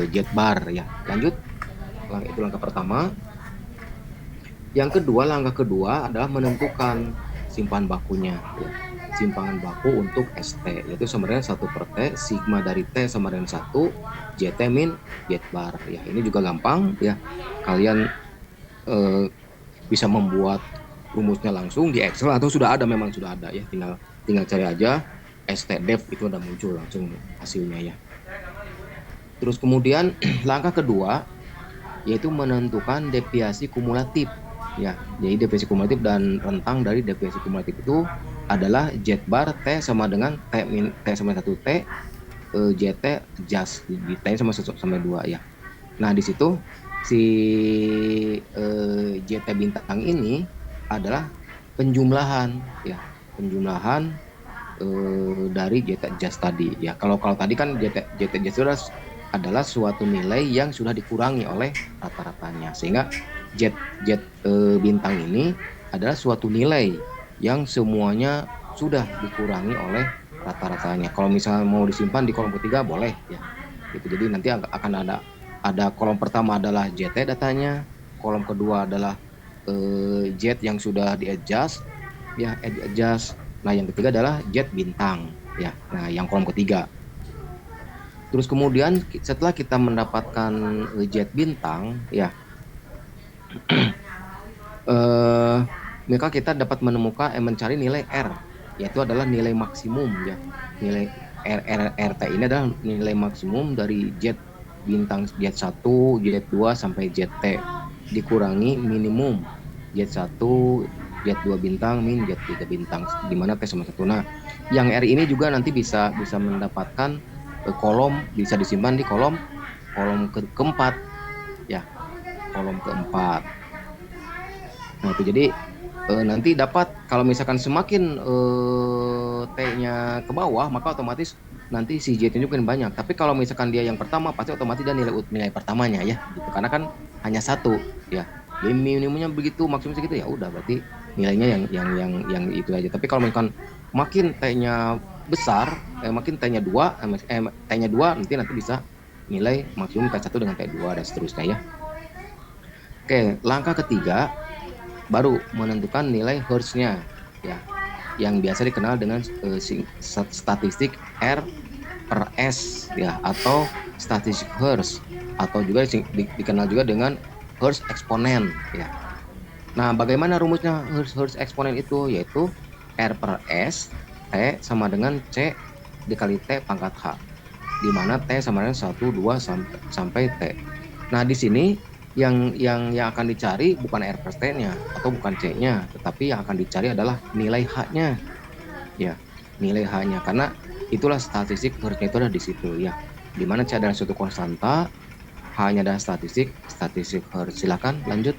jet bar ya. Lanjut, itu langkah pertama. Yang kedua, langkah kedua adalah menentukan simpan bakunya ya. Simpangan baku untuk ST yaitu sama dengan 1/T sigma dari T sama dengan 1 JT min jet bar ya. Ini juga gampang ya, kalian bisa membuat rumusnya langsung di Excel atau sudah ada, memang sudah ada ya, tinggal cari aja STDEV, itu udah muncul langsung hasilnya ya. Terus kemudian langkah kedua yaitu menentukan deviasi kumulatif ya. Jadi deviasi kumulatif dan rentang dari deviasi kumulatif itu adalah jet bar T sama dengan T sama 1 T JT just di T sama 1 sampai 2 ya. Nah di situ si JT bintang ini adalah penjumlahan ya, penjumlahan dari JT just tadi ya. Kalau tadi kan JT just adalah suatu nilai yang sudah dikurangi oleh rata-ratanya, sehingga jet bintang ini adalah suatu nilai yang semuanya sudah dikurangi oleh rata-ratanya. Kalau misalnya mau disimpan di kolom ketiga boleh ya gitu. Jadi nanti akan ada kolom pertama adalah JT datanya, kolom kedua adalah jet yang sudah di-adjust ya, adjust. Nah yang ketiga adalah jet bintang ya. Nah yang kolom ketiga. Terus kemudian setelah kita mendapatkan jet bintang ya, maka kita dapat mencari nilai R, yaitu adalah nilai maksimum ya. Nilai RT ini adalah nilai maksimum dari jet bintang jet 1, jet 2 sampai jet T dikurangi minimum jet 1, jet 2 bintang min jet 3 bintang, di mana T sama 1. Nah, yang R ini juga nanti bisa mendapatkan kolom, bisa disimpan di kolom keempat ya, kolom keempat. Nah itu jadi nanti dapat, kalau misalkan semakin T-nya ke bawah maka otomatis nanti si J-nya juga banyak. Tapi kalau misalkan dia yang pertama pasti otomatis dia nilai pertamanya ya gitu, karena kan hanya satu ya. Jadi minimumnya begitu, maksimum segitu ya udah, berarti nilainya yang itu aja. Tapi kalau misalkan makin T-nya besar, makin T-nya 2, T-nya 2 nanti bisa nilai maksimum T1 dengan T2 dan seterusnya ya. Oke, langkah ketiga baru menentukan nilai Hertz-nya ya, yang biasa dikenal dengan statistik R per S ya, atau statistik Hertz, atau juga dikenal juga dengan Hertz eksponen ya. Nah, bagaimana rumusnya Hertz eksponen itu? Yaitu R per S T sama dengan C dikali T pangkat H, di mana T sama dengan 1, 2 sampai T. Nah, di sini yang akan dicari bukan R per T-nya atau bukan C-nya, tetapi yang akan dicari adalah nilai H-nya. Ya, nilai H-nya, karena itulah statistik Hertz-nya itu ada di situ ya. Di mana C adalah suatu konstanta, H-nya adalah statistik Hertz. Silakan lanjut.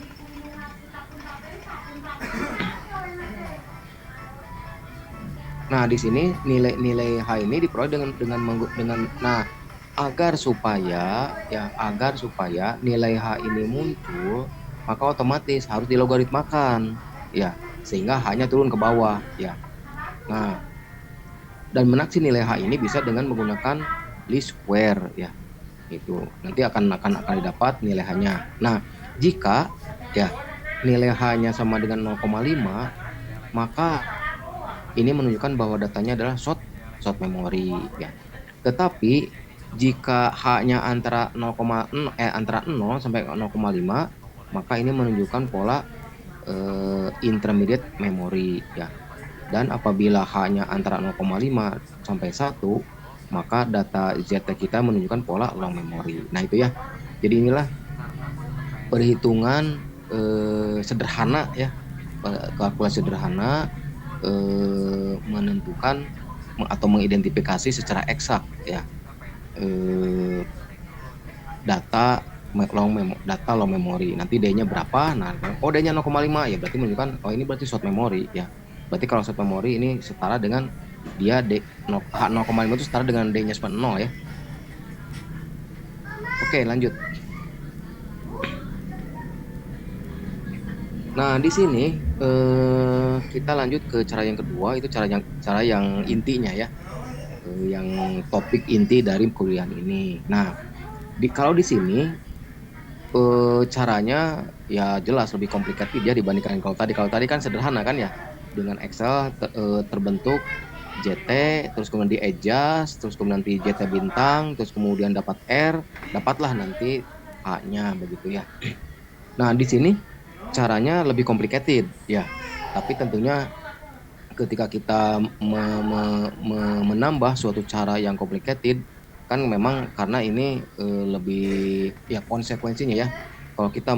Nah, di sini nilai H ini diperoleh dengan nah, agar supaya nilai H ini muncul, maka otomatis harus dilogaritmakan ya, sehingga H-nya turun ke bawah ya. Nah, dan menaksi nilai H ini bisa dengan menggunakan least square ya. Itu nanti akan didapat nilai H-nya. Nah, jika ya nilai H-nya sama dengan 0,5, maka ini menunjukkan bahwa datanya adalah short memory ya. Tetapi jika H-nya antara 0,0 sampai 0,5, maka ini menunjukkan pola intermediate memory ya. Dan apabila H-nya antara 0,5 sampai 1, maka data ZT kita menunjukkan pola long memory. Nah, itu ya. Jadi inilah perhitungan sederhana ya, kalkulasi sederhana menentukan atau mengidentifikasi secara eksak ya data long memory. Nanti D-nya berapa? Nah, D-nya 0,5 ya, berarti menunjukkan ini berarti short memory ya. Berarti kalau short memory ini setara dengan dia H 0,5 itu setara dengan D-nya 0 ya. Oke, lanjut. Nah, di sini kita lanjut ke cara yang kedua, itu cara yang intinya ya, yang topik inti dari kuliah ini. Nah, kalau di sini caranya ya jelas lebih complicated ya dibandingkan kalau tadi. Kalau tadi kan sederhana kan ya, dengan Excel terbentuk JT, terus kemudian di adjust, terus kemudian nanti JT bintang, terus kemudian dapat R, dapatlah nanti A-nya begitu ya. Nah, di sini caranya lebih complicated ya, tapi tentunya ketika kita menambah suatu cara yang complicated, kan memang karena ini lebih ya konsekuensinya ya. Kalau kita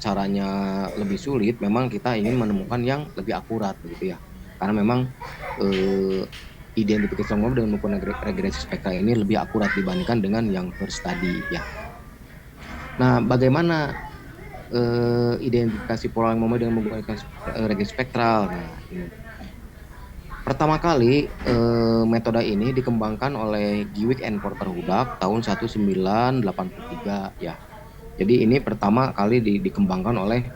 caranya lebih sulit, memang kita ingin menemukan yang lebih akurat begitu ya. Karena memang identifikasi long dengan menggunakan regresi spektra ini lebih akurat dibandingkan dengan yang first tadi ya. Nah, bagaimana identifikasi pola long memory dengan menggunakan regresi spektral? Nah, ini. Pertama kali metode ini dikembangkan oleh Giwik and Porter-Hudak tahun 1983 ya. Jadi ini pertama kali dikembangkan oleh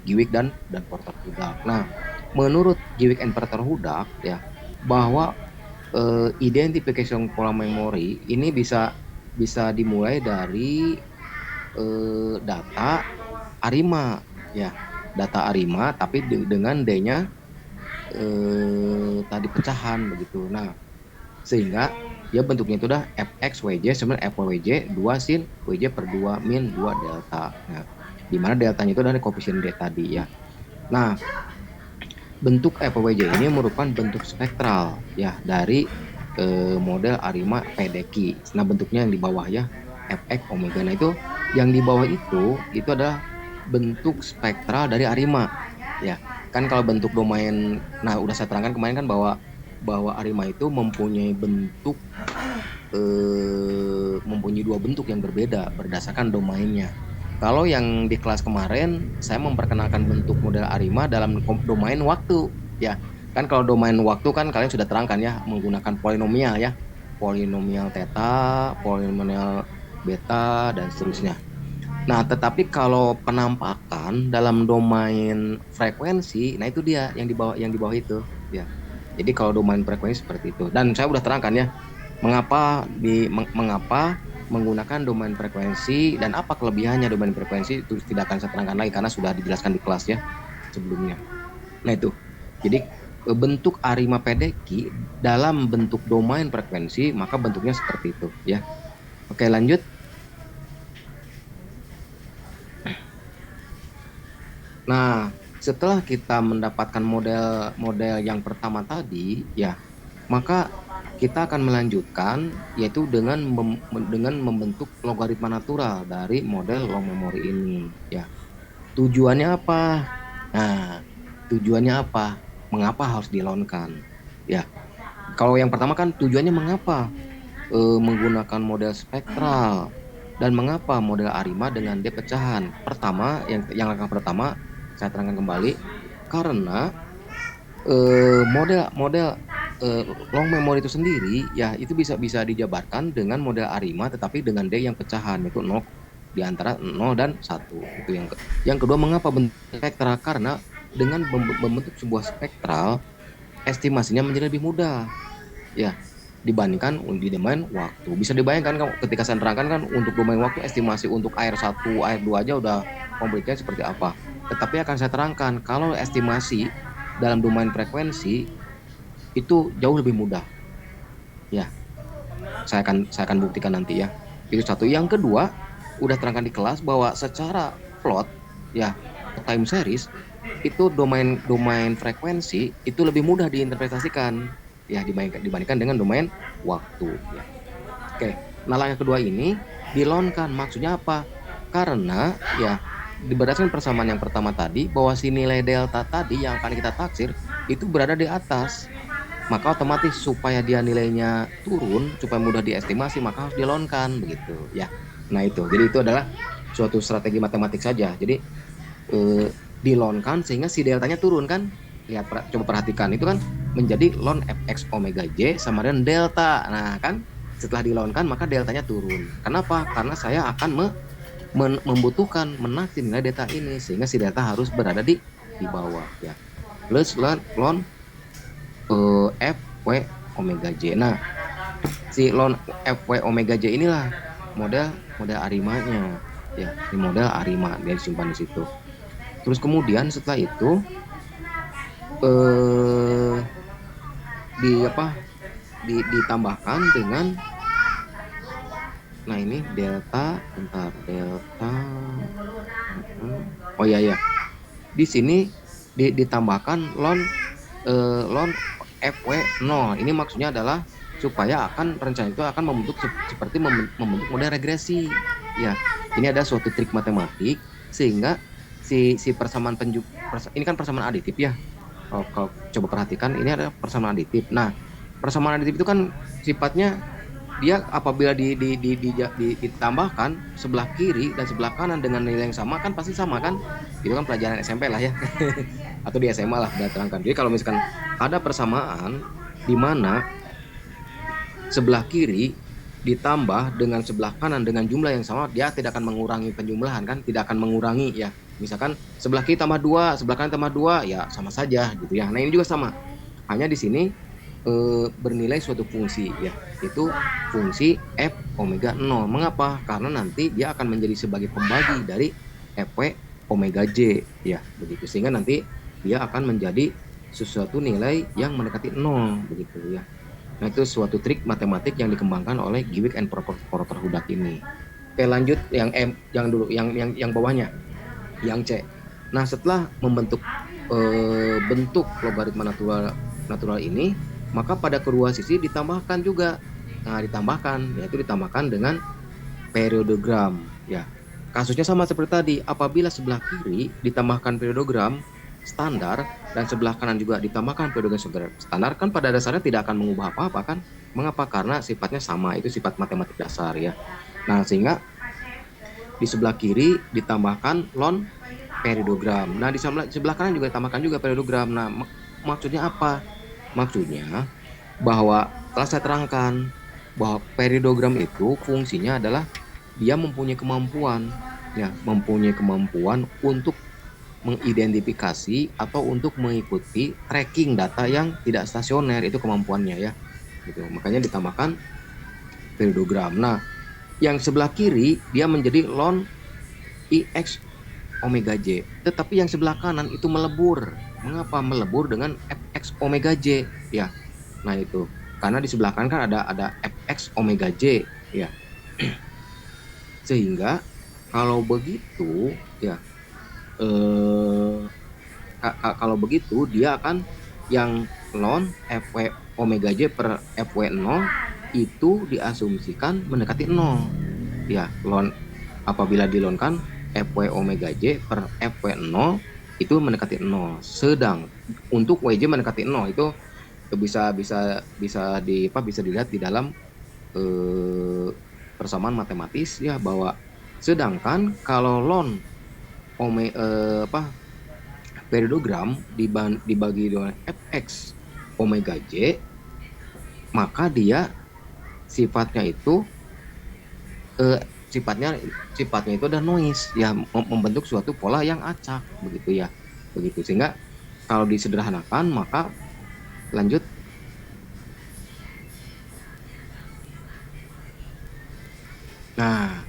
Giwik dan Porter-Hudak. Nah, menurut Giwik and Porter-Hudak ya, bahwa identification pola memori ini bisa dimulai dari data ARIMA ya. Data ARIMA tapi dengan D-nya tadi pecahan begitu. Nah, sehingga ya bentuknya itu udah fx wj sama fwj 2 sin wj per 2 min 2 delta. Nah, di mana deltanya itu dari koefisien D tadi ya. Nah, bentuk fwj ini merupakan bentuk spektral ya dari model ARIMA PDQ. Nah, bentuknya yang di bawah ya, fx omega. Nah, itu yang di bawah itu adalah bentuk spektral dari ARIMA ya. Kan kalau bentuk domain, nah udah saya terangkan kemarin kan bahwa ARIMA itu mempunyai bentuk mempunyai dua bentuk yang berbeda berdasarkan domainnya. Kalau yang di kelas kemarin saya memperkenalkan bentuk model ARIMA dalam domain waktu ya. Kan kalau domain waktu kan kalian sudah terangkan ya, menggunakan polinomial ya. Polinomial theta, polinomial beta dan seterusnya. Nah, tetapi kalau penampakan dalam domain frekuensi, nah itu dia yang di bawah itu ya. Jadi kalau domain frekuensi seperti itu. Dan saya udah terangkan ya, mengapa menggunakan domain frekuensi dan apa kelebihannya domain frekuensi itu tidak akan saya terangkan lagi karena sudah dijelaskan di kelas ya sebelumnya. Nah itu, jadi bentuk ARIMA PDQ dalam bentuk domain frekuensi maka bentuknya seperti itu ya. Oke lanjut. Nah setelah kita mendapatkan model yang pertama tadi ya, maka kita akan melanjutkan yaitu dengan membentuk logaritma natural dari model long memory ini ya. Tujuannya apa? Nah, tujuannya apa? Mengapa harus dilonkan? Ya, kalau yang pertama kan tujuannya mengapa menggunakan model spektral dan mengapa model ARIMA dengan D pecahan. Pertama, yang langkah pertama saya terangkan kembali karena model long memory itu sendiri ya itu bisa dijabarkan dengan model ARIMA tetapi dengan D yang pecahan yaitu 0 di antara 0 dan 1. Itu yang kedua mengapa bentuk spektral karena dengan membentuk sebuah spektral estimasinya menjadi lebih mudah ya dibandingkan di domain waktu. Bisa dibayangkan ketika saya terangkan kan untuk domain waktu estimasi untuk AR1, AR2 aja udah komplitnya seperti apa. Tetapi akan saya terangkan kalau estimasi dalam domain frekuensi itu jauh lebih mudah. Ya. Saya akan buktikan nanti ya. Itu satu. Yang kedua, udah terangkan di kelas bahwa secara plot ya, time series itu domain frekuensi itu lebih mudah diinterpretasikan ya dibandingkan dengan domain waktu ya. Oke. Nah, yang kedua ini dilonkan maksudnya apa? Karena ya berdasarkan persamaan yang pertama tadi bahwa si nilai delta tadi yang akan kita taksir itu berada di atas, maka otomatis supaya dia nilainya turun supaya mudah diestimasi maka harus dilonkan begitu ya. Nah itu jadi itu adalah suatu strategi matematik saja. Jadi dilonkan sehingga si deltanya turun kan. Lihat coba perhatikan itu kan menjadi ln fx omega j sama dengan delta. Nah kan setelah dilonkan maka deltanya turun. Kenapa? Karena saya akan membutuhkan menaksir nilai delta ini sehingga si delta harus berada di bawah ya. Plus ln fw omega j. Nah si ln fw omega j inilah model ARIMA-nya ya. Ini model ARIMA dia disimpan di situ. Terus kemudian setelah itu ditambahkan dengan ini delta oh ya di sini ditambahkan ln fw 0. Ini maksudnya adalah supaya rencana itu akan membentuk seperti membentuk model regresi ya. Ini ada suatu trik matematik sehingga si persamaan ini kan persamaan aditif ya. Kalau coba perhatikan ini ada persamaan aditif. Nah, persamaan aditif itu kan sifatnya dia apabila ditambahkan sebelah kiri dan sebelah kanan dengan nilai yang sama kan pasti sama kan. Itu kan pelajaran SMP lah ya. Atau di SMA lah sudah terangkan. Jadi kalau misalkan ada persamaan di mana sebelah kiri ditambah dengan sebelah kanan dengan jumlah yang sama, dia tidak akan mengurangi penjumlahan kan, tidak akan mengurangi ya. Misalkan sebelah kiri tambah 2, sebelah kanan tambah 2, ya sama saja gitu ya. Nah ini juga sama. Hanya di sini bernilai suatu fungsi ya, yaitu fungsi f omega 0. Mengapa? Karena nanti dia akan menjadi sebagai pembagi dari fw omega j ya, begitu. Sehingga nanti dia akan menjadi sesuatu nilai yang mendekati 0 begitu ya. Nah itu suatu trik matematik yang dikembangkan oleh Giwik and Porter Hudak ini. Oke lanjut yang yang bawahnya, yang C. Nah setelah membentuk bentuk logaritma natural ini, maka pada kedua sisi ditambahkan juga. Nah ditambahkan dengan periodogram ya. Kasusnya sama seperti tadi, apabila sebelah kiri ditambahkan periodogram standar dan sebelah kanan juga ditambahkan periodogram standar, kan pada dasarnya tidak akan mengubah apa-apa kan. Mengapa? Karena sifatnya sama, itu sifat matematik dasar ya. Nah sehingga di sebelah kiri ditambahkan ln periodogram. Nah di sebelah kanan juga ditambahkan juga periodogram. Nah maksudnya apa? Maksudnya bahwa telah saya terangkan bahwa periodogram itu fungsinya adalah dia mempunyai kemampuan untuk mengidentifikasi atau untuk mengikuti tracking data yang tidak stasioner, itu kemampuannya ya gitu. Makanya ditambahkan periodogram. Nah Yang sebelah kiri dia menjadi ln IX omega J. Tetapi yang sebelah kanan itu melebur. Mengapa melebur dengan fx omega J? Ya, nah itu karena di sebelah kanan kan ada fx omega J, ya. Sehingga kalau begitu, ya, eh, kalau begitu dia akan yang ln fw omega J per fw0 itu diasumsikan mendekati 0. Ya, ln apabila dilonkan fw omega J per fw0 itu mendekati 0. Sedang untuk WJ mendekati 0 itu bisa bisa bisa dilihat di dalam persamaan matematis, ya, bahwa sedangkan kalau ln periodogram dibagi dengan fx omega J, maka dia sifatnya itu eh, sifatnya itu ada noise, ya, membentuk suatu pola yang acak, begitu ya, begitu. Sehingga kalau disederhanakan maka lanjut. Nah,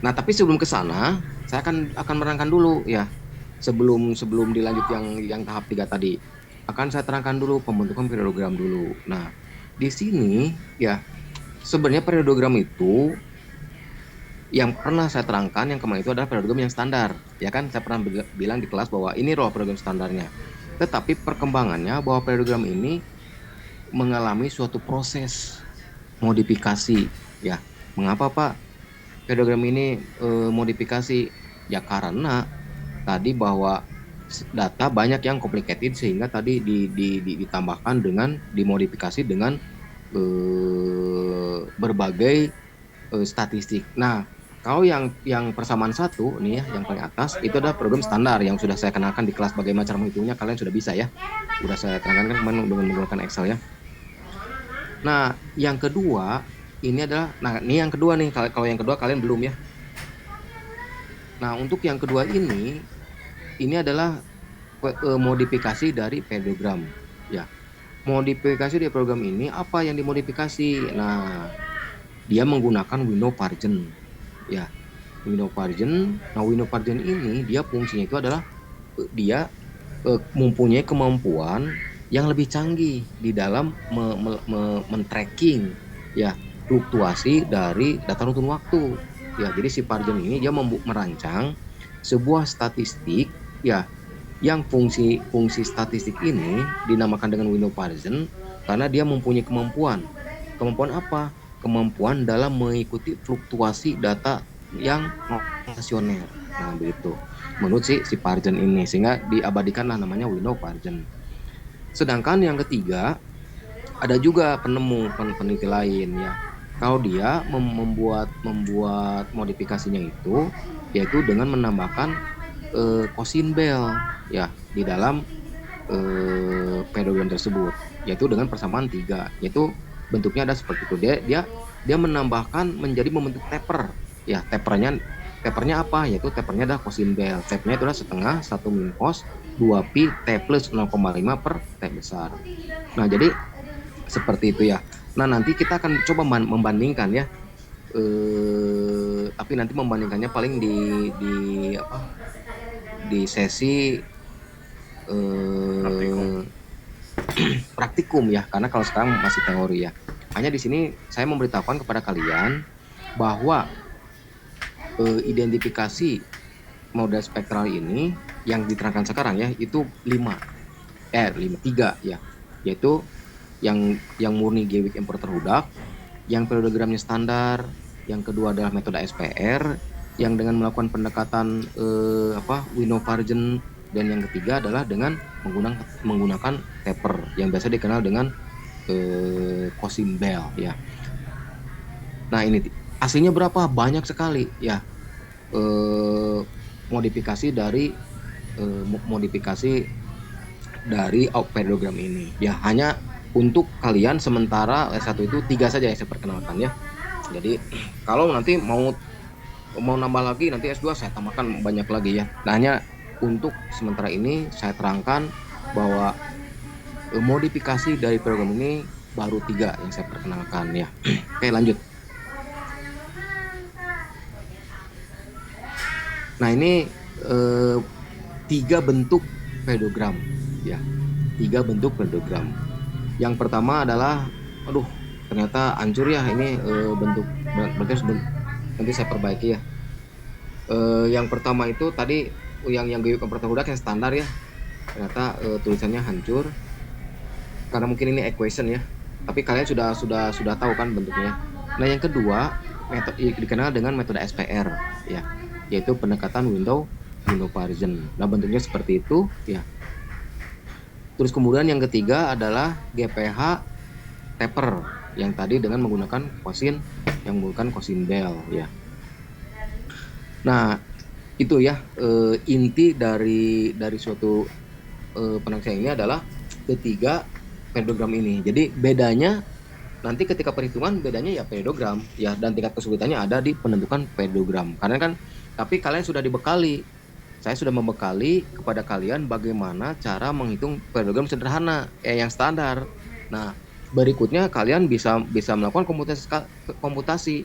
tapi sebelum ke sana saya akan menerangkan dulu, ya, sebelum sebelum dilanjut yang tahap 3 tadi, akan saya terangkan dulu pembentukan periodogram dulu. Nah, di sini, ya, sebenarnya periodogram itu yang pernah saya terangkan yang kemarin itu adalah periodogram yang standar, ya kan, saya pernah bilang di kelas bahwa ini loh periodogram standarnya. Tetapi perkembangannya bahwa periodogram ini mengalami suatu proses modifikasi, ya. Mengapa, Pak, periodogram ini modifikasi? Ya karena tadi bahwa data banyak yang complicated, sehingga tadi ditambahkan dengan dimodifikasi dengan berbagai statistik. Nah, kalau yang persamaan satu nih, ya, yang paling atas itu adalah program standar yang sudah saya kenalkan di kelas bagaimana cara menghitungnya, kalian sudah bisa, ya. Sudah saya terangkan kan kemarin dengan menggunakan Excel, ya. Nah, yang kedua ini adalah, nah, ini yang kedua nih, kalau yang kedua kalian belum, ya. Nah, untuk yang kedua ini adalah modifikasi dari periodogram, ya. Modifikasi dari program ini apa yang dimodifikasi? Nah, dia menggunakan window Pargent, ya, window Pargent. Nah, window Pargent ini dia fungsinya itu adalah dia mempunyai kemampuan yang lebih canggih di dalam men-tracking, ya, fluktuasi dari data runtun waktu, ya. Jadi si Pargent ini dia merancang sebuah statistik, ya, yang fungsi statistik ini dinamakan dengan window Pargent karena dia mempunyai kemampuan apa? Kemampuan dalam mengikuti fluktuasi data yang rasional. Nah, begitu menurut si Pargent ini, sehingga diabadikanlah namanya window Pargent. Sedangkan yang ketiga ada juga peneliti lain, ya. Kalau dia membuat modifikasinya itu yaitu dengan menambahkan Cousin Bell, ya, di dalam periodogram tersebut, yaitu dengan persamaan 3, yaitu bentuknya ada seperti itu. Dia menambahkan menjadi membentuk taper, ya. Tapernya apa? Yaitu tapernya ada Cousin Bell. Tapernya itu adalah setengah 1 min cos 2pi T plus 0,5 per T besar. Nah, jadi seperti itu, ya. Nah, nanti kita akan coba membandingkan, ya. Tapi nanti membandingkannya paling di sesi praktikum, ya, karena kalau sekarang masih teori, ya. Hanya di sini saya memberitahukan kepada kalian bahwa identifikasi model spektral ini yang diterangkan sekarang, ya, itu 3, ya, yaitu yang murni Gewick Importer Hudak, yang periodogramnya standar, yang kedua adalah metode SPR yang dengan melakukan pendekatan window Pargent, dan yang ketiga adalah dengan menggunakan taper yang biasa dikenal dengan Cousin Bell, ya. Nah, ini aslinya berapa? Banyak sekali, ya, modifikasi dari periodogram ini, ya. Hanya untuk kalian sementara S1 itu 3 saja yang saya perkenalkan, ya. Jadi kalau nanti mau nambah lagi nanti S2 saya tambahkan banyak lagi, ya. Nah, hanya untuk sementara ini saya terangkan bahwa modifikasi dari program ini baru 3 yang saya perkenalkan, ya. Oke, lanjut. Nah ini eh, 3 bentuk pedogram, ya, 3 bentuk pedogram. Yang pertama adalah, aduh, ternyata hancur ya ini bentuk, berarti nanti saya perbaiki ya. Yang pertama itu tadi yang Gayuk Pertahudak yang standar ya, ternyata tulisannya hancur karena mungkin ini equation ya. Tapi kalian sudah tahu kan bentuknya. Nah yang kedua metode dikenal dengan metode SPR ya, yaitu pendekatan window parison. Nah bentuknya seperti itu ya. Terus kemudian yang ketiga adalah GPH taper yang tadi dengan menggunakan kosin yang menggunakan kosin Bell ya. Nah itu ya inti dari suatu penangsian ini adalah ketiga pedogram ini. Jadi bedanya nanti ketika perhitungan bedanya ya pedogram ya, dan tingkat kesulitannya ada di penentukan pedogram. Karena kan tapi kalian sudah dibekali, saya sudah membekali kepada kalian bagaimana cara menghitung pedogram sederhana yang standar. Nah, berikutnya kalian bisa melakukan komputasi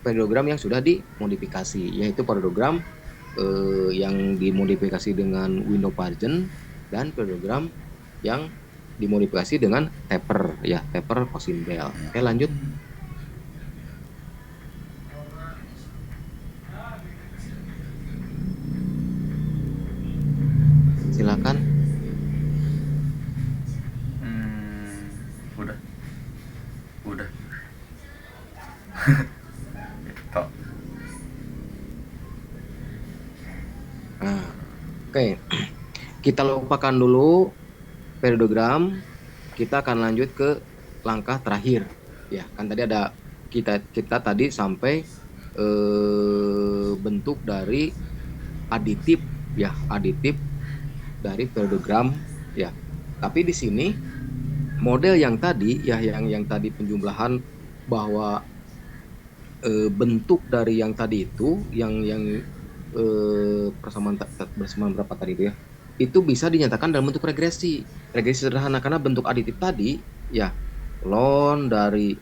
pedogram yang sudah dimodifikasi, yaitu pedogram yang dimodifikasi dengan window parison dan pedogram yang dimodifikasi dengan taper ya, taper kosin Bell. Oke, lanjut. Silakan. Udah. Tok. Nah, oke. Kita lupakan dulu pedogram, kita akan lanjut ke langkah terakhir ya. Kan tadi ada kita tadi sampai bentuk dari aditif ya, aditif dari pedogram ya. Tapi di sini model yang tadi ya, yang tadi penjumlahan bahwa bentuk dari yang tadi itu yang persamaan berapa tadi itu ya, itu bisa dinyatakan dalam bentuk regresi sederhana, karena bentuk aditif tadi ya, ln dari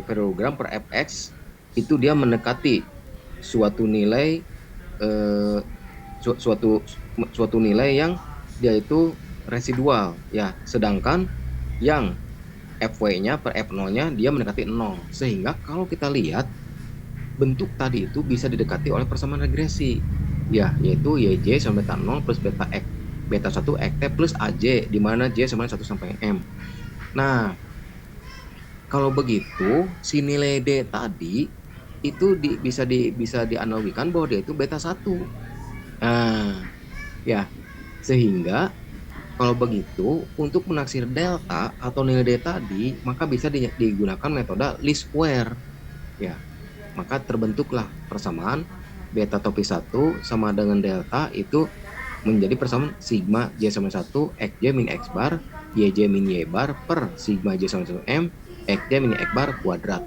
pedogram per fx itu dia mendekati suatu nilai suatu nilai yang dia itu residual ya, sedangkan yang fw-nya per f0-nya dia mendekati 0, sehingga kalau kita lihat bentuk tadi itu bisa didekati oleh persamaan regresi ya, yaitu YJ sama beta 0 plus beta 1 XT plus AJ, di mana J sama 1 sampai M. Nah, kalau begitu si nilai D tadi itu bisa dianalogikan bahwa dia itu beta 1. Nah, ya, sehingga kalau begitu untuk menaksir delta atau nilai D tadi, maka bisa digunakan metode least square ya. Maka terbentuklah persamaan beta topi 1 sama dengan delta itu menjadi persamaan sigma J sama 1 XJ min X bar YJ min Y bar per sigma J sama 1 M XJ min X bar kuadrat,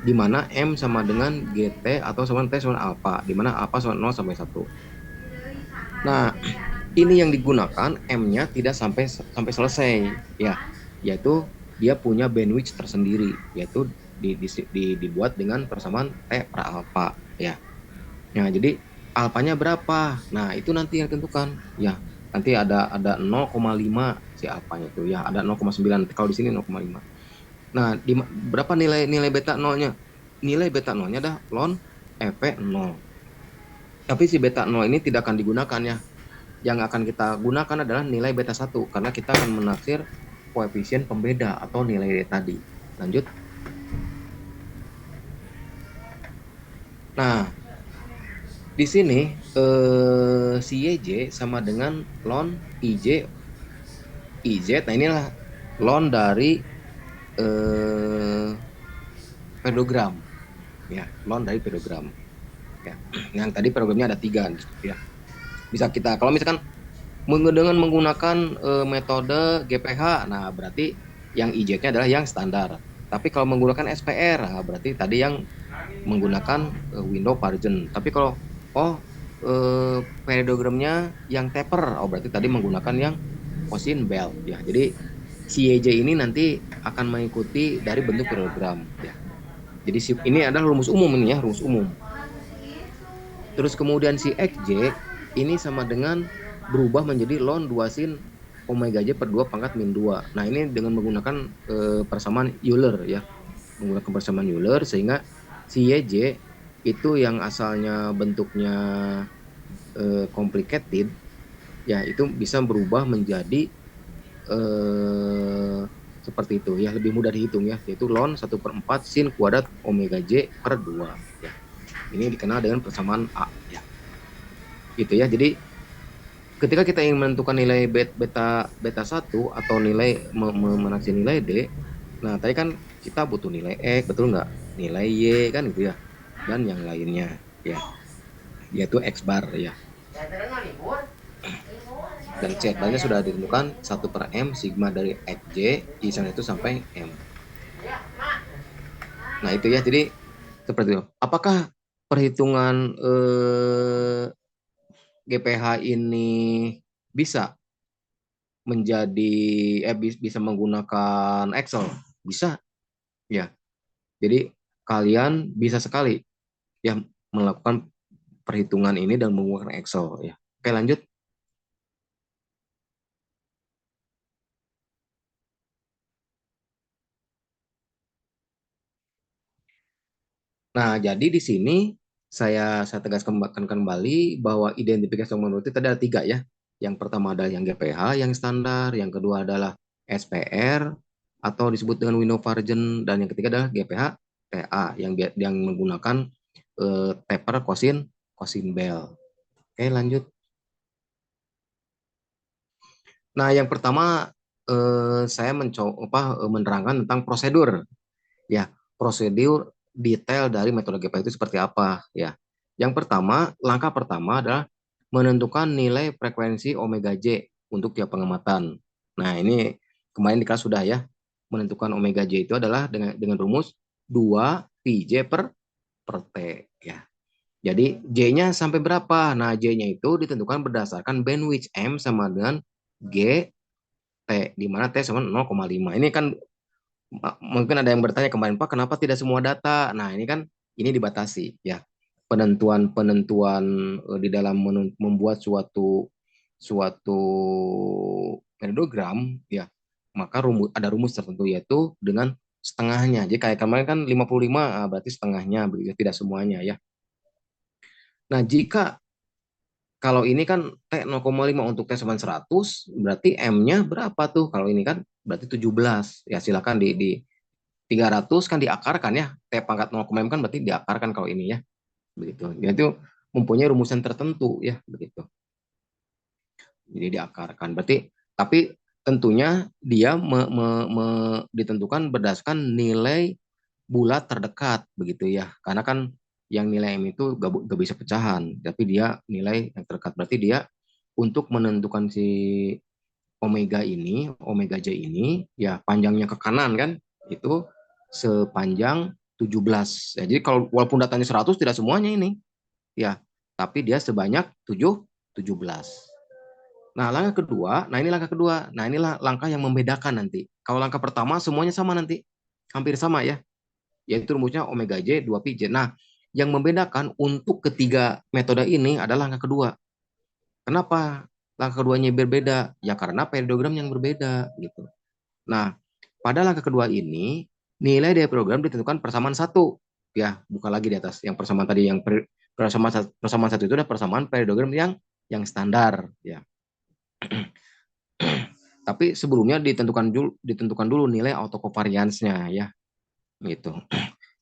di mana M sama dengan GT atau sama T sama alpha, di mana alpha sama 0 sampai 1. Nah, ini yang digunakan M-nya tidak sampai selesai ya, yaitu dia punya bandwidth tersendiri, yaitu dibuat dengan persamaan T per alpha ya. Nah, jadi alfanya berapa? Nah, itu nanti yang ditentukan ya. Nanti ada 0,5 si alfanya itu ya, ada 0,9. Kalau di sini 0,5. Nah, berapa nilai beta 0-nya? Nilai beta 0-nya adalah ln Fv 0. Tapi si beta 0 ini tidak akan digunakan ya. Yang akan kita gunakan adalah nilai beta 1, karena kita akan menaksir koefisien pembeda atau nilai D tadi. Lanjut. Nah, di sini si YJ sama dengan ln IJ. Nah, inilah ln dari pedogram ya, ln dari pedogram ya. Yang tadi programnya ada 3 ya. Bisa kita, kalau misalkan dengan menggunakan metode GPH, nah berarti yang IJ-nya adalah yang standar. Tapi kalau menggunakan SPR, nah berarti tadi yang menggunakan window parison. Tapi kalau pedogramnya yang taper, berarti tadi menggunakan yang kosin Bell ya. Jadi si YJ ini nanti akan mengikuti dari bentuk pedogram ya. Jadi ini adalah rumus umum ini ya, rumus umum. Terus kemudian si XJ ini sama dengan berubah menjadi ln 2 sin omega J per 2 pangkat min 2. Nah, ini dengan menggunakan persamaan Euler ya. Menggunakan persamaan Euler sehingga si YJ itu yang asalnya bentuknya complicated ya itu bisa berubah menjadi eh, seperti itu ya, lebih mudah dihitung ya, yaitu ln 1/4 sin kuadrat omega J per 2 ya. Ini dikenal dengan persamaan A ya. Gitu ya. Jadi ketika kita ingin menentukan nilai beta beta 1 atau nilai menaksi nilai D, nah tadi kan kita butuh nilai X, betul nggak? Nilai Y kan gitu ya. Dan yang lainnya ya, yaitu X bar ya. Dan C barnya sudah ditentukan 1/M sigma dari XJ di sana itu sampai M. Nah itu ya, jadi seperti itu. Apakah perhitungan GPH ini bisa menjadi bisa menggunakan Excel? Bisa ya. Jadi kalian bisa sekali ya melakukan perhitungan ini dan menggunakan Excel ya. Oke, lanjut. Nah, jadi di sini saya tegaskan kembali bahwa identifikasi nomor itu ada tiga ya. Yang pertama adalah yang GPH, yang standar, yang kedua adalah SPR atau disebut dengan window margin, dan yang ketiga adalah GPH TA yang menggunakan taper kosin bell. Oke, lanjut. Nah, yang pertama saya mencoba menerangkan tentang prosedur ya, prosedur detail dari metode GPA itu seperti apa ya. Yang pertama, langkah pertama adalah menentukan nilai frekuensi omega J untuk tiap pengamatan. Nah, ini kemarin di kelas sudah ya. Menentukan omega J itu adalah dengan rumus 2 PJ per T ya. Jadi J-nya sampai berapa? Nah, J-nya itu ditentukan berdasarkan bandwidth M sama dengan G T, di mana T sama 0,5. Ini kan mungkin ada yang bertanya kemarin, Pak, kenapa tidak semua data? Nah, ini kan ini dibatasi ya. Penentuan-penentuan di dalam membuat suatu suatu periodogram ya, maka ada rumus tertentu yaitu dengan setengahnya. Jadi kayak kemarin kan 55, berarti setengahnya begitu, tidak semuanya ya. Nah, jika kalau ini kan T 0,5 untuk T sama 100, berarti M-nya berapa tuh? Kalau ini kan berarti 17. Ya silakan di 300 kan diakarkan ya. T pangkat 0,5 kan berarti diakarkan kalau ini ya. Begitu. Dia itu mempunyai rumusan tertentu ya, begitu. Jadi diakarkan. Berarti tapi tentunya dia ditentukan berdasarkan nilai bulat terdekat begitu ya. Karena kan yang nilai M itu gak bisa pecahan, tapi dia nilai yang terdekat. Berarti dia untuk menentukan si omega J ini, ya panjangnya ke kanan kan, itu sepanjang 17. Ya, jadi kalau walaupun datanya 100 tidak semuanya ini, ya, tapi dia sebanyak 17. Nah, langkah kedua, nah ini langkah kedua. Nah, inilah langkah yang membedakan nanti. Kalau langkah pertama semuanya sama nanti. Hampir sama ya. Yaitu rumusnya omega J 2 pi J. Nah, yang membedakan untuk ketiga metode ini adalah langkah kedua. Kenapa langkah keduanya berbeda? Ya karena periodogram yang berbeda gitu. Nah, pada langkah kedua ini nilai dari program ditentukan persamaan satu. Ya, bukan lagi di atas. Yang persamaan tadi yang persamaan satu itu adalah persamaan periodogram yang standar ya. Tapi sebelumnya ditentukan dulu nilai autocovariance-nya ya, gitu.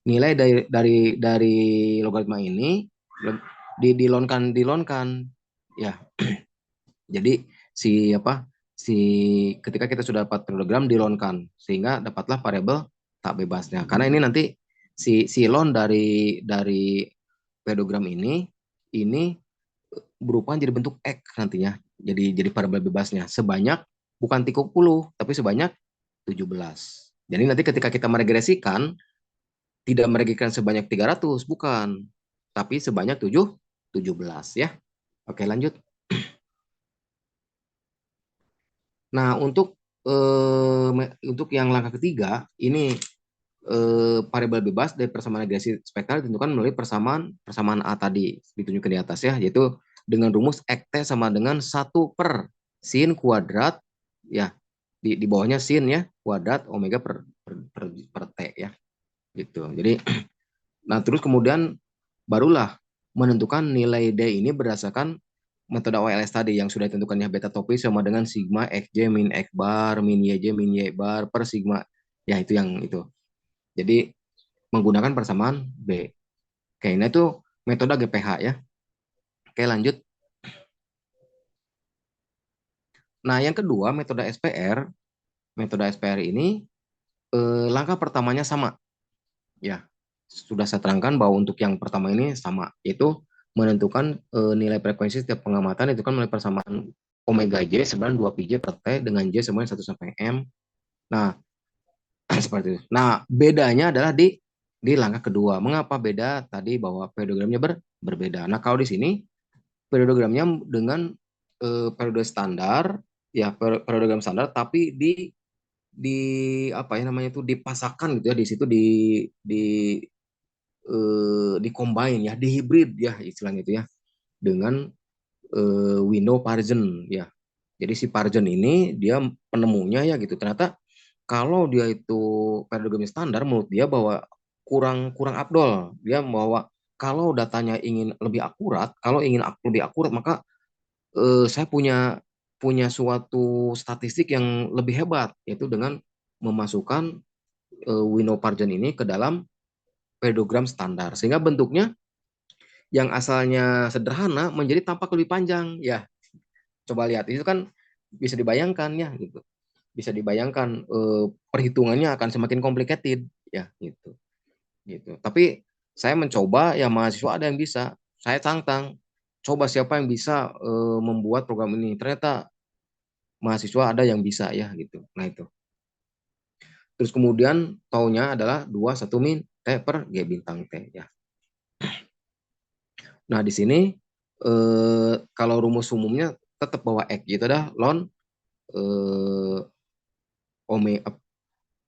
Nilai dari logaritma ini dilonkan ya. Jadi si ketika kita sudah dapat program dilonkan sehingga dapatlah variabel tak bebasnya. Karena ini nanti si lon dari program ini berupa jadi bentuk X nantinya. Jadi variabel bebasnya sebanyak bukan 30 tapi sebanyak 17. Jadi nanti ketika kita meregresikan tidak meregresikan sebanyak 300 bukan, tapi sebanyak 17 ya. Oke, lanjut. Nah, untuk yang langkah ketiga ini variabel bebas dari persamaan regresi spektral ditentukan melalui persamaan A tadi ditunjukkan di atas ya, yaitu dengan rumus X T sama dengan 1/sin kuadrat ya, di bawahnya sin ya kuadrat omega per T ya gitu. Jadi nah terus kemudian barulah menentukan nilai D ini berdasarkan metode OLS tadi yang sudah ditentukannya beta topis sama dengan sigma xj min x bar min yj min y bar per sigma ya, itu yang itu. Jadi menggunakan persamaan B. Oke, ini tuh metode GPH ya. Oke, lanjut. Nah, yang kedua metode SPR. Metode SPR ini langkah pertamanya sama. Ya, sudah saya terangkan bahwa untuk yang pertama ini sama, yaitu menentukan nilai frekuensi setiap pengamatan itu kan melalui persamaan omega J sebenarnya 2 pi J per T dengan J semuanya 1 sampai M. Nah, seperti itu. Nah, bedanya adalah di langkah kedua. Mengapa beda tadi bahwa periodogramnya berbeda. Nah, kalau di sini periodogramnya dengan periode standar ya, periodogram standar tapi di apa ya namanya itu dipasangkan gitu ya, di situ di di combine ya, di hybrid ya istilahnya itu ya dengan window Pargen ya. Jadi si Pargen ini dia penemunya ya gitu. Ternyata kalau dia itu paradigma standar menurut dia bahwa kurang kurang abdol. Dia bahwa kalau datanya ingin lebih akurat, kalau ingin lebih akurat maka saya punya punya suatu statistik yang lebih hebat, yaitu dengan memasukkan window Pargen ini ke dalam pedogram standar sehingga bentuknya yang asalnya sederhana menjadi tampak lebih panjang ya. Coba lihat itu kan bisa dibayangkan ya gitu, bisa dibayangkan perhitungannya akan semakin complicated ya gitu gitu. Tapi saya mencoba ya, mahasiswa ada yang bisa, saya tantang coba siapa yang bisa membuat program ini, ternyata mahasiswa ada yang bisa ya gitu. Nah itu terus kemudian taunya adalah 21 min T per G bintang T ya. Nah di sini kalau rumus umumnya tetap bahwa X itu adalah ln eh, omega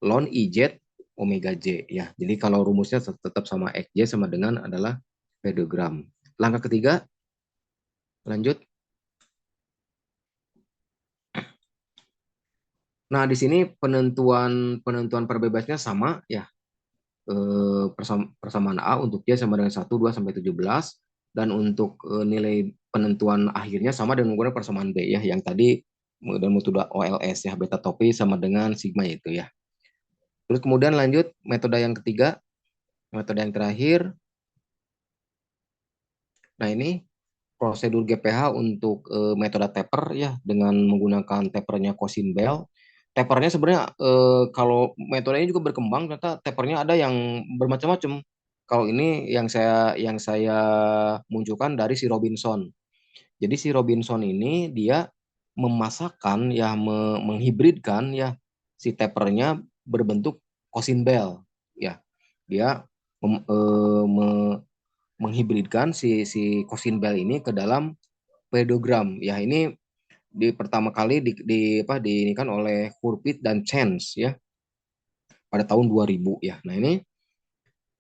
ln IZ omega J ya. Jadi kalau rumusnya tetap sama XJ sama dengan adalah pedogram. Langkah ketiga, lanjut. Nah, di sini penentuan penentuan perbebasnya sama ya. Persamaan A untuk J sama dengan 1, 2 sampai 17 dan untuk nilai penentuan akhirnya sama dengan menggunakan persamaan B ya yang tadi dan metode OLS ya, beta topi sama dengan sigma itu ya. Terus kemudian lanjut metode yang ketiga, metode yang terakhir. Nah, ini prosedur GPH untuk metode taper ya dengan menggunakan tapernya Cousin Bell. Tapernya sebenarnya kalau metode ini juga berkembang, ternyata tapernya ada yang bermacam-macam. Kalau ini yang saya munculkan dari si Robinson. Jadi si Robinson ini dia memasakkan ya menghibridkan ya si tapernya berbentuk Cousin Bell ya. Dia mem, eh, me- menghibridkan si Cousin Bell ini ke dalam pedogram. Ya ini di pertama kali ini kan oleh Hurwitz dan Chance ya pada tahun 2000 ya. Nah, ini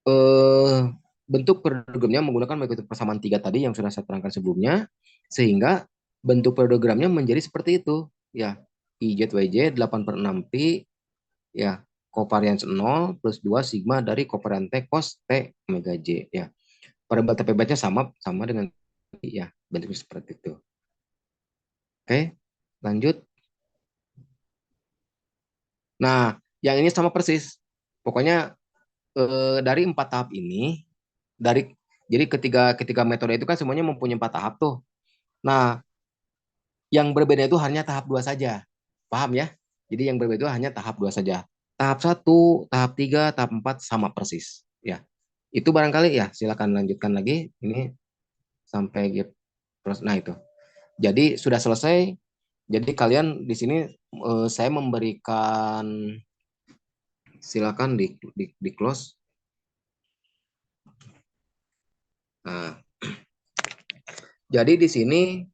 eh bentuk pedogramnya menggunakan metode persamaan tiga tadi yang sudah saya terangkan sebelumnya sehingga bentuk pedogramnya menjadi seperti itu ya. IZYJ 8/6 pi ya, covariance 0 plus 2 sigma dari covariance T cos T omega J ya. Variabel TP-nya sama sama dengan ya, bentuknya seperti itu. Oke, lanjut. Nah, yang ini sama persis. Pokoknya dari 4 tahap ini, dari jadi ketiga metode itu kan semuanya mempunyai 4 tahap tuh. Nah, yang berbeda itu hanya tahap 2 saja. Paham ya? Jadi yang berbeda itu hanya tahap 2 saja. Tahap 1, tahap 3, tahap 4 sama persis. Ya, itu barangkali ya. Silakan lanjutkan lagi. Ini sampai gitu. Terus, nah itu. Jadi sudah selesai. Jadi kalian di sini saya memberikan, silakan di close. Nah, jadi di sini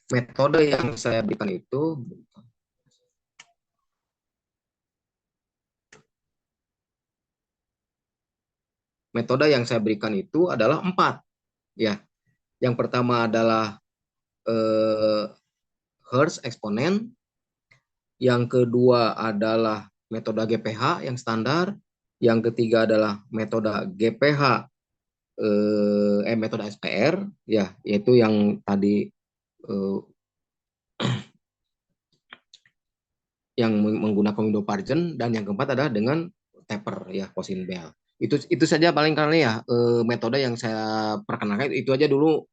metode yang saya berikan itu metode yang saya berikan itu adalah 4 ya. Yang pertama adalah eh, Hertz eksponen, yang kedua adalah metode GPH yang standar, yang ketiga adalah metode GPH metode SPR ya, yaitu yang tadi eh, yang menggunakan window pargen, dan yang keempat adalah dengan taper ya, Posin Bell. Itu saja paling kali ya metode yang saya perkenalkan. Itu aja dulu,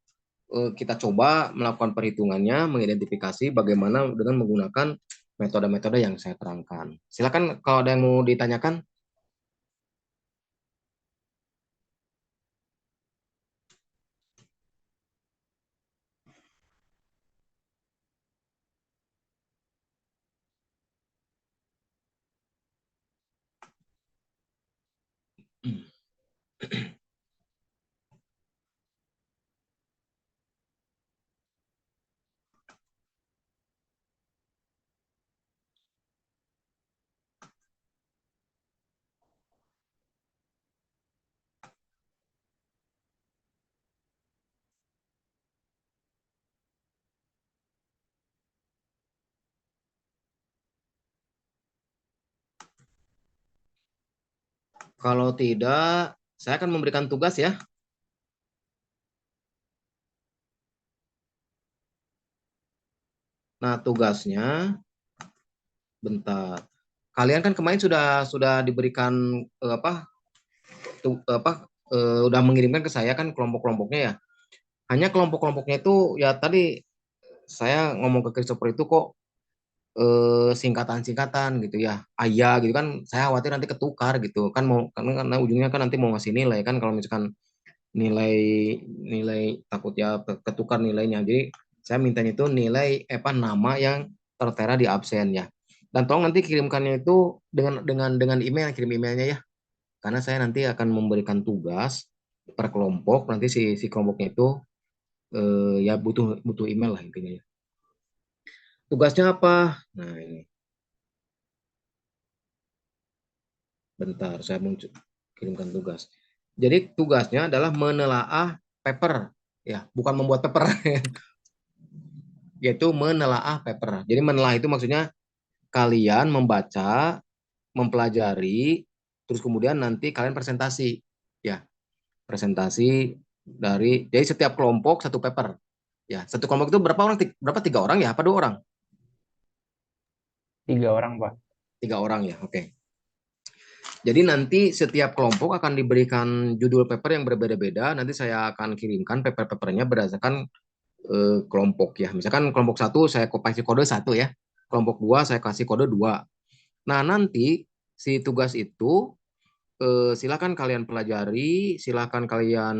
kita coba melakukan perhitungannya, mengidentifikasi bagaimana dengan menggunakan metode-metode yang saya terangkan. Silakan kalau ada yang mau ditanyakan. Kalau tidak, saya akan memberikan tugas ya. Nah, tugasnya bentar. Kalian kan kemarin sudah diberikan udah mengirimkan ke saya kan kelompok-kelompoknya ya. Hanya kelompok-kelompoknya itu ya tadi saya ngomong ke Christopher itu kok singkatan-singkatan gitu ya. Ayah gitu kan, saya khawatir nanti ketukar gitu. Kan mau karena ujungnya kan nanti mau ngasih nilai kan, kalau misalkan nilai nilai takut ya ketukar nilainya. Jadi saya mintanya itu nilai nama yang tertera di absen ya. Dan tolong nanti kirimkannya itu dengan email, kirim emailnya ya. Karena saya nanti akan memberikan tugas per kelompok, nanti si kelompoknya itu ya butuh butuh email lah intinya ya. Tugasnya apa? Nah ini, bentar saya mau kirimkan tugas. Jadi tugasnya adalah menelaah paper ya, bukan membuat paper. Yaitu menelaah paper. Jadi menelaah itu maksudnya kalian membaca, mempelajari, terus kemudian nanti kalian presentasi ya, presentasi dari, jadi setiap kelompok satu paper ya. Satu kelompok itu berapa orang? Berapa, 3 orang ya? Apa 2 orang? 3 orang, Pak. 3 orang ya, oke. Jadi nanti setiap kelompok akan diberikan judul paper yang berbeda-beda. Nanti saya akan kirimkan paper-papernya berdasarkan kelompok ya. Misalkan kelompok 1 saya kasih kode 1 ya. Kelompok 2 saya kasih kode 2. Nah, nanti si tugas itu silakan kalian pelajari, silakan kalian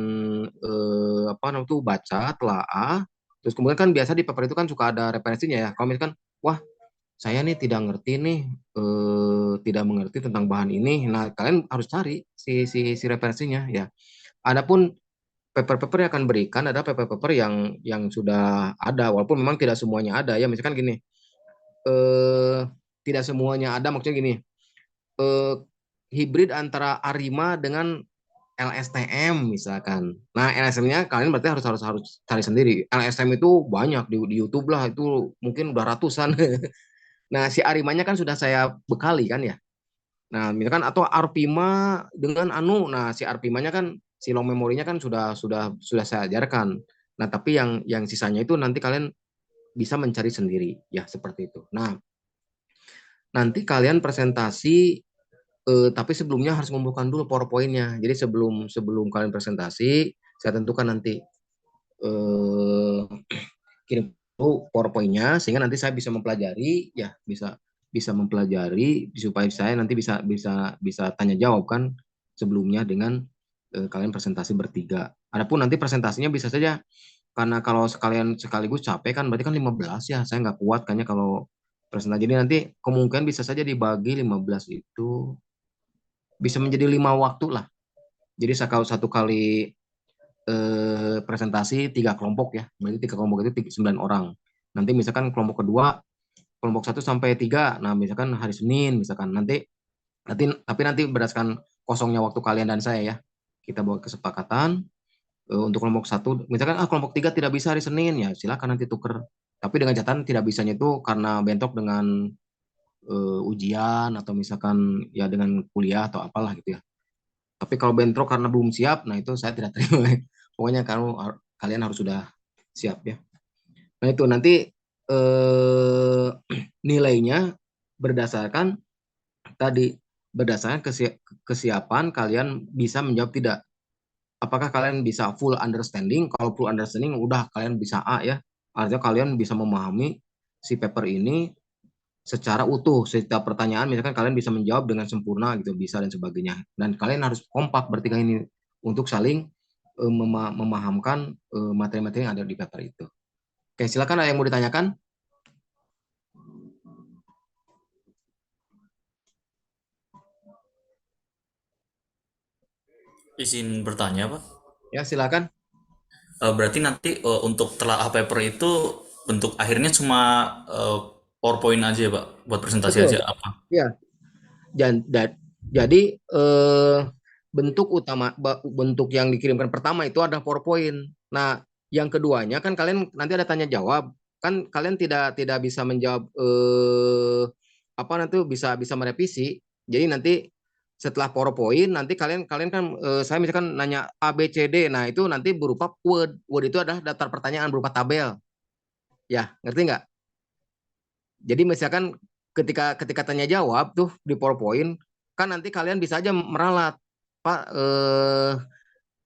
apa namanya tuh baca, telaah. Terus kemudian kan biasa di paper itu kan suka ada referensinya ya. Kalau misalkan, wah saya nih tidak ngerti nih, tidak mengerti tentang bahan ini. Nah, kalian harus cari si referensinya ya. Adapun paper-paper yang akan berikan adalah paper-paper yang sudah ada, walaupun memang tidak semuanya ada ya. Misalkan gini, eh, tidak semuanya ada, maksudnya gini, eh, hibrid antara Arima dengan LSTM misalkan. Nah, LSTM-nya kalian berarti harus cari sendiri. LSTM itu banyak di YouTube lah, itu mungkin udah ratusan. Nah, si Arimanya kan sudah saya bekali kan ya. Nah, misalkan atau Arpima dengan Anu. Nah, si Arpimanya kan si long memorinya kan sudah saya ajarkan. Nah, tapi yang sisanya itu nanti kalian bisa mencari sendiri ya, seperti itu. Nah, nanti kalian presentasi, tapi sebelumnya harus mengumpulkan dulu PowerPoint-nya. Jadi sebelum sebelum kalian presentasi, saya tentukan nanti eh, kirim dulu PowerPoint-nya, sehingga nanti saya bisa mempelajari ya, bisa bisa mempelajari supaya saya nanti bisa bisa bisa tanya jawab kan sebelumnya dengan kalian presentasi bertiga. Adapun nanti presentasinya bisa saja, karena kalau sekalian sekaligus capek kan berarti kan 15 ya, saya nggak kuat kayaknya kalau presentasi. Jadi nanti kemungkinan bisa saja dibagi 15 itu bisa menjadi 5 waktu lah. Jadi satu kali presentasi 3 kelompok ya, berarti 3 kelompok itu 9 orang. Nanti misalkan kelompok kedua, kelompok 1 sampai 3, nah misalkan hari Senin misalkan, nanti tapi nanti berdasarkan kosongnya waktu kalian dan saya ya. kita buat kesepakatan untuk kelompok satu, misalkan kelompok tiga tidak bisa hari Senin, ya silakan nanti tuker. Tapi dengan catatan tidak bisanya itu karena bentrok dengan ujian atau misalkan ya dengan kuliah atau apalah gitu ya. Tapi kalau bentrok karena belum siap, nah itu saya tidak terima. Pokoknya kalian harus sudah siap ya. Nah itu nanti eh, nilainya berdasarkan tadi, berdasarkan kesiapan kalian bisa menjawab tidak. Apakah kalian bisa full understanding? Kalau full understanding udah kalian bisa A ya. Artinya kalian bisa memahami si paper ini secara utuh. Setiap pertanyaan misalkan kalian bisa menjawab dengan sempurna gitu, bisa dan sebagainya. Dan kalian harus kompak bertiga ini untuk saling memahamkan materi-materi yang ada di paper itu. Oke, silakan ada yang mau ditanyakan? Izin bertanya, Pak. Ya, silakan. Berarti nanti untuk telaah paper itu bentuk akhirnya cuma eh, PowerPoint aja ya, Pak, buat presentasi Betul. aja apa? Ya, jadi bentuk yang dikirimkan pertama itu ada PowerPoint. Nah, yang keduanya kan kalian nanti ada tanya jawab. Kan kalian tidak tidak bisa menjawab apa nanti bisa bisa merevisi. Jadi nanti setelah PowerPoint nanti kalian kalian kan saya misalkan nanya A B C D. Nah, itu nanti berupa Word. Word itu adalah daftar pertanyaan berupa tabel. Ya, ngerti nggak? Jadi misalkan ketika ketika tanya jawab tuh di PowerPoint, kan nanti kalian bisa aja meralat, Pak,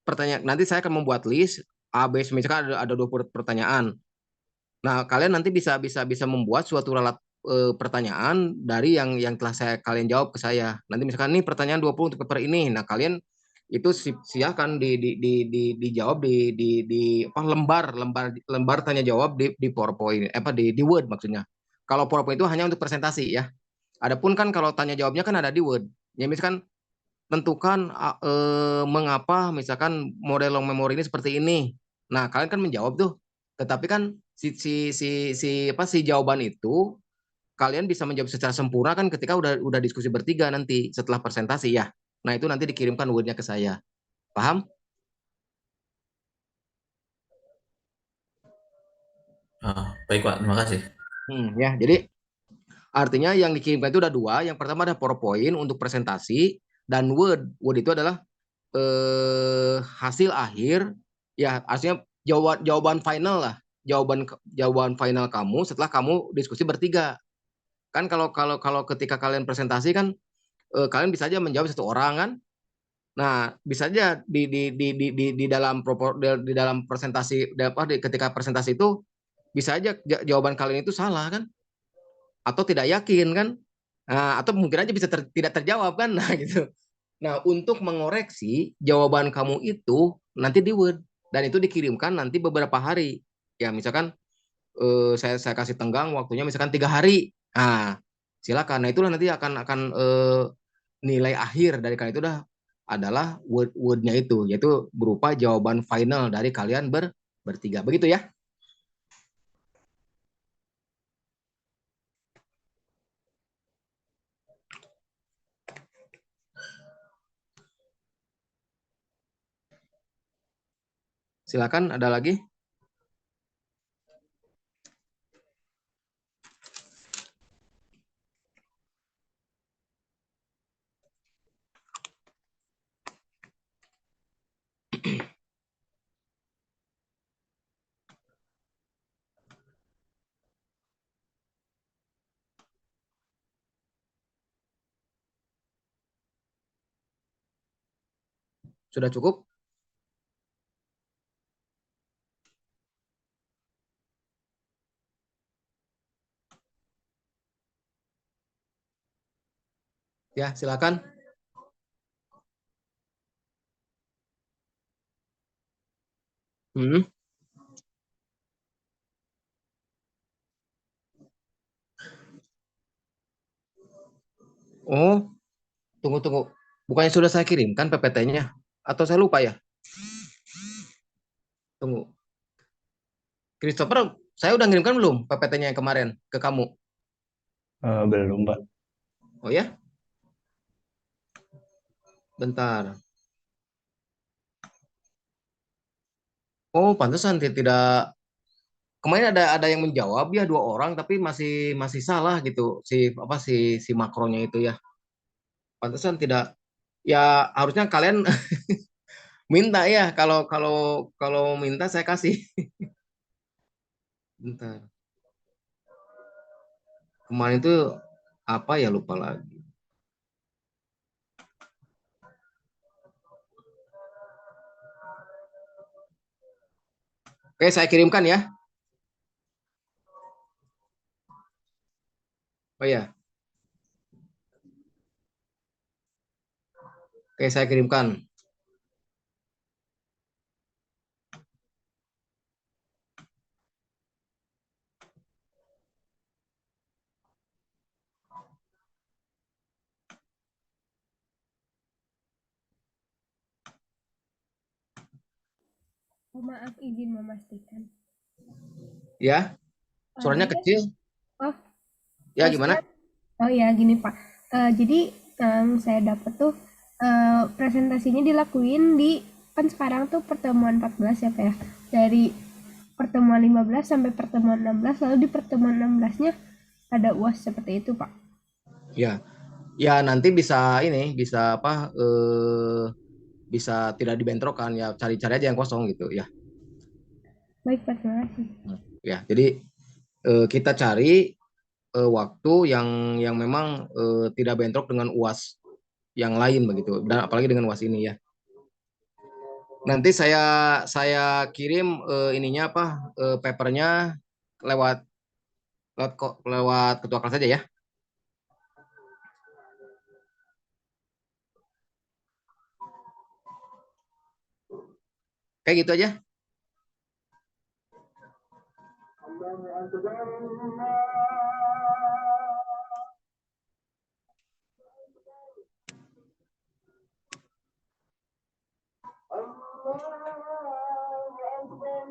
pertanyaan. Nanti saya akan membuat list A, B, misalkan ada 20 pertanyaan. Nah, kalian nanti bisa bisa bisa membuat suatu ralat pertanyaan dari yang telah kalian jawab ke saya. Nanti misalkan nih pertanyaan 20 untuk paper ini. Nah, kalian itu silakan dijawab apa lembar lembar lembar tanya jawab di PowerPoint apa di Word maksudnya. Kalau PowerPoint itu hanya untuk presentasi ya. Adapun kan kalau tanya jawabnya kan ada di Word. Ya misalkan tentukan mengapa misalkan model long memory ini seperti ini. Nah, kalian kan menjawab tuh. Tetapi kan si jawaban itu kalian bisa menjawab secara sempurna kan ketika udah diskusi bertiga nanti setelah presentasi ya. Nah, itu nanti dikirimkan wordnya ke saya. Paham? Baik, Pak, terima kasih. Ya, jadi artinya yang dikirimkan itu ada dua. Yang pertama ada PowerPoint untuk presentasi dan Word. Word itu adalah hasil akhir ya, artinya jawaban final lah, jawaban jawaban final kamu setelah kamu diskusi bertiga. Kan kalau kalau kalau ketika kalian presentasi kan kalian bisa aja menjawab satu orang kan. Nah, bisa aja di dalam di dalam presentasi ketika presentasi itu bisa aja jawaban kalian itu salah kan, atau tidak yakin kan. Nah, atau mungkin aja bisa tidak terjawab kan. Nah, gitu. Nah, untuk mengoreksi jawaban kamu itu nanti di Word dan itu dikirimkan nanti beberapa hari. Ya, misalkan saya kasih tenggang waktunya misalkan 3 hari. Nah, silakan. Nah, itulah nanti akan nilai akhir dari kalian itu adalah wordnya itu, yaitu berupa jawaban final dari kalian bertiga. Begitu ya? Silakan. Ada lagi? Sudah cukup? Ya, silakan. Hmm. Oh, tunggu tunggu. Bukannya sudah saya kirimkan PPT-nya? Atau saya lupa ya? Tunggu. Christopher, saya udah ngirimkan belum PPT-nya yang kemarin ke kamu? Belum, Pak. Oh ya? Bentar. Oh, pantesan tidak. Kemarin ada yang menjawab ya dua orang, tapi masih masih salah gitu si apa si makronya itu ya. Pantesan tidak. Ya harusnya kalian minta ya. Kalau minta saya kasih. Bentar. Kemarin itu apa ya lupa lagi. Oke, saya kirimkan ya. Oh ya, oke saya kirimkan. Oh, maaf, izin memastikan. Ya, suaranya Jadi kan, kecil. oh, Ya maksudnya, gimana? oh ya gini Pak. Jadi saya dapat tuh presentasinya dilakuin di kan sekarang tuh pertemuan 14 ya Pak ya. Dari pertemuan 15 sampai pertemuan 16, lalu di pertemuan 16-nya ada UAS seperti itu Pak. Ya, ya nanti bisa ini bisa apa? Bisa tidak dibentrokan ya. Cari-cari aja yang kosong gitu ya. Baik Pak, terima kasih. Ya, jadi kita cari waktu yang memang tidak bentrok dengan UAS yang lain begitu dan apalagi dengan UAS ini ya. Nanti saya kirim ininya apa papernya lewat lewat ketua kelas saja ya. Kayak gitu aja.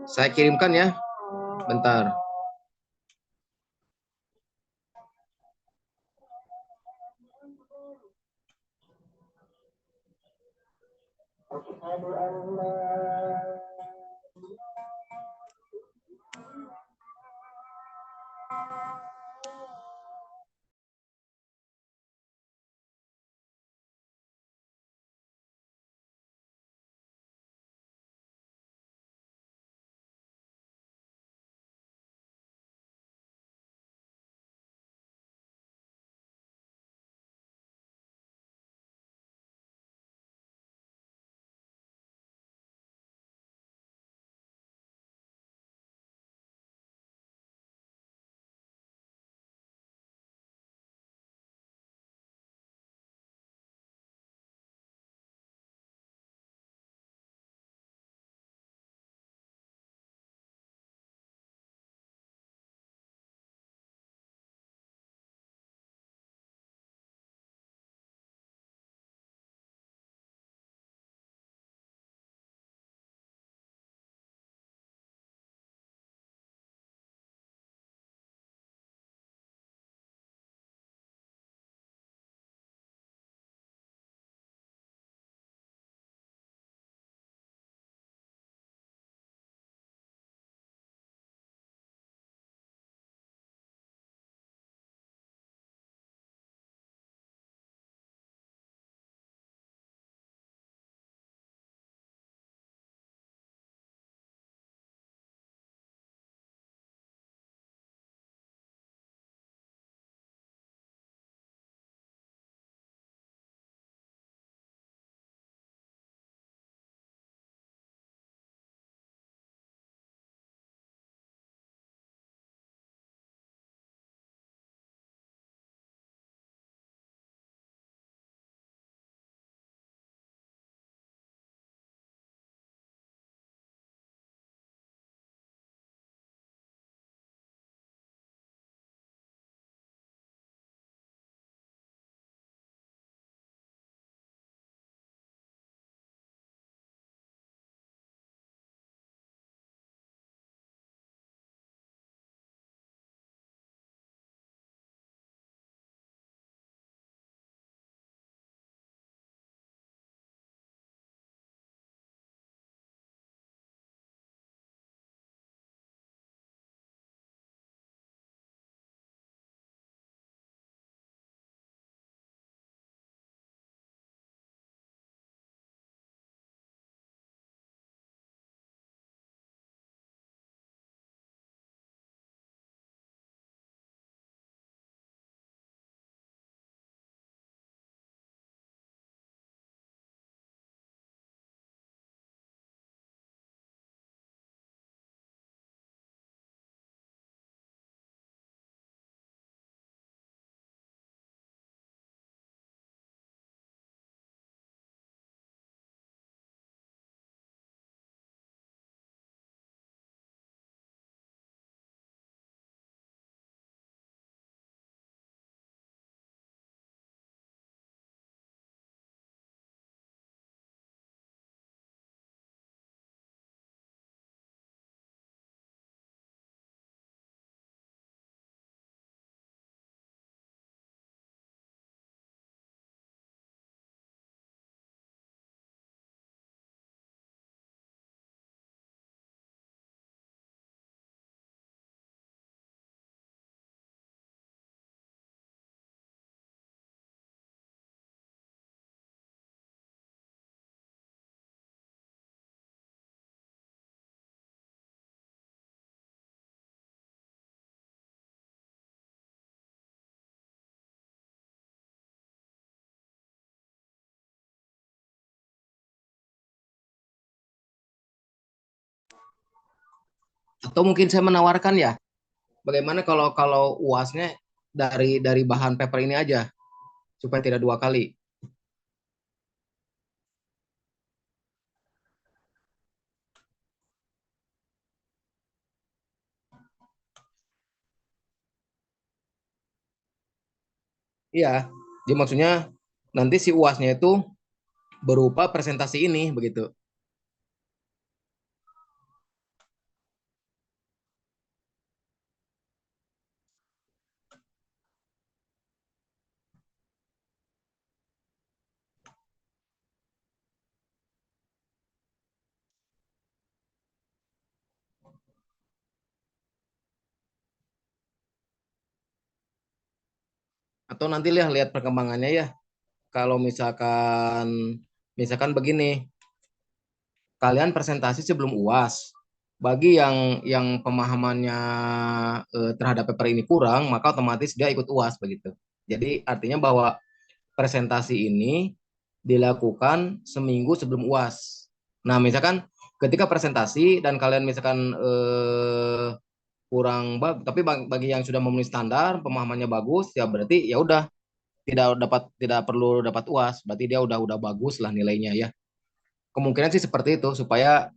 Saya kirimkan ya. Bentar. Atau mungkin saya menawarkan ya, bagaimana kalau UASnya dari bahan paper ini aja supaya tidak 2 kali. Iya, jadi maksudnya nanti si UASnya itu berupa presentasi ini begitu. Atau nanti lihat perkembangannya ya. Kalau misalkan begini, kalian presentasi sebelum UAS. Bagi yang pemahamannya terhadap paper ini kurang, maka otomatis dia ikut UAS begitu. Jadi artinya bahwa presentasi ini dilakukan seminggu sebelum UAS. Nah, misalkan ketika presentasi dan kalian misalkan kurang tapi bagi yang sudah memenuhi standar, pemahamannya bagus, ya berarti ya udah tidak perlu dapat UAS, berarti dia udah bagus lah nilainya ya. Kemungkinan sih seperti itu supaya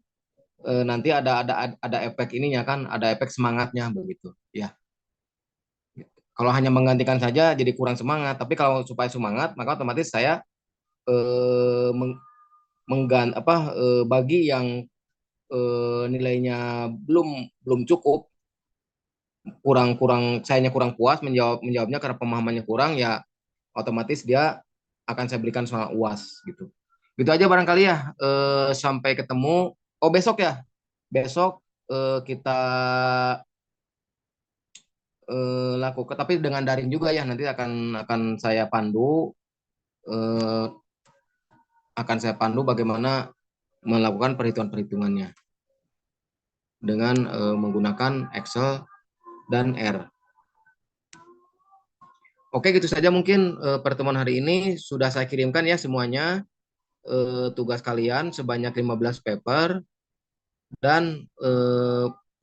nanti ada efek ininya kan, ada efek semangatnya begitu ya. Kalau hanya menggantikan saja jadi kurang semangat, tapi kalau supaya semangat maka otomatis saya eh, bagi yang nilainya belum cukup, sayanya kurang puas menjawabnya karena pemahamannya kurang, ya otomatis dia akan saya berikan soal UAS gitu. Gitu aja barangkali ya. Sampai ketemu. Oh, besok ya. Besok kita lakukan, tapi dengan daring juga ya. Nanti akan saya pandu, eh, bagaimana melakukan perhitungannya dengan menggunakan Excel dan R. Oke, gitu saja mungkin pertemuan hari ini sudah saya kirimkan ya semuanya, tugas kalian sebanyak 15 paper dan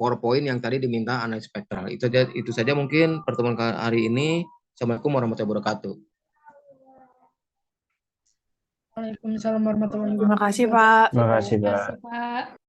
PowerPoint yang tadi diminta analisis spektral. Itu saja mungkin pertemuan hari ini. Assalamualaikum warahmatullahi wabarakatuh. Waalaikumsalam warahmatullahi Terima kasih, wabarakatuh. Pak. Terima kasih, Pak. Terima kasih, Pak.